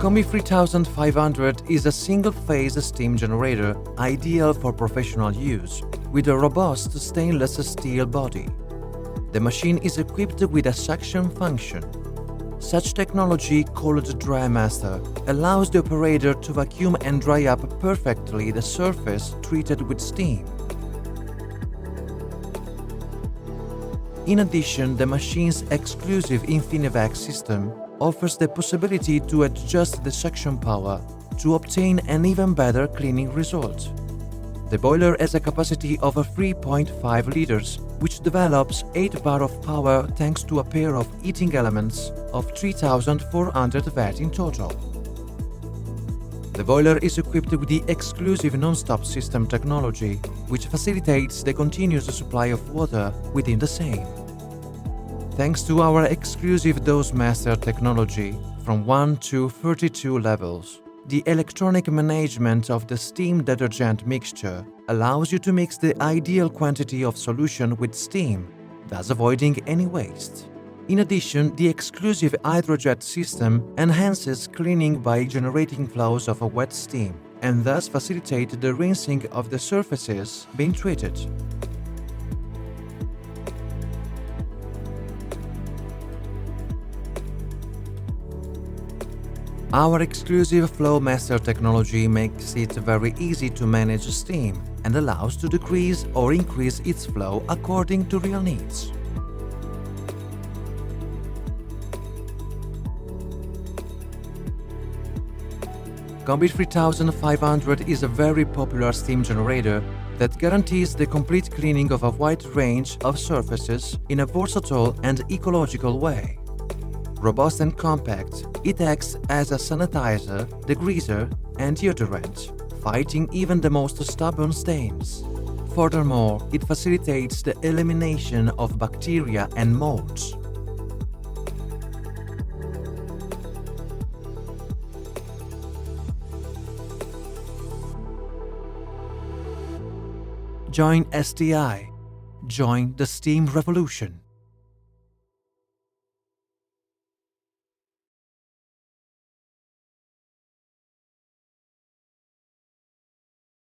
Comby 3500 is a single-phase steam generator ideal for professional use, with a robust stainless steel body. The machine is equipped with a suction function. Such technology, called Dry Master, allows the operator to vacuum and dry up perfectly the surface treated with steam. In addition, the machine's exclusive InfiniVac system offers the possibility to adjust the suction power to obtain an even better cleaning result. The boiler has a capacity of 3.5 liters, which develops 8 bar of power thanks to a pair of heating elements of 3400 Watt in total. The boiler is equipped with the exclusive non-stop system technology, which facilitates the continuous supply of water within the same. Thanks to our exclusive Dose Master technology from 1 to 32 levels, the electronic management of the steam detergent mixture allows you to mix the ideal quantity of solution with steam, thus avoiding any waste. In addition, the exclusive hydrojet system enhances cleaning by generating flows of a wet steam and thus facilitate the rinsing of the surfaces being treated. Our exclusive Flow Master technology makes it very easy to manage steam and allows to decrease or increase its flow according to real needs. Comby 3500 is a very popular steam generator that guarantees the complete cleaning of a wide range of surfaces in a versatile and ecological way. Robust and compact, it acts as a sanitizer, degreaser, and deodorant, fighting even the most stubborn stains. Furthermore, it facilitates the elimination of bacteria and moulds. Join STI. Join the steam revolution.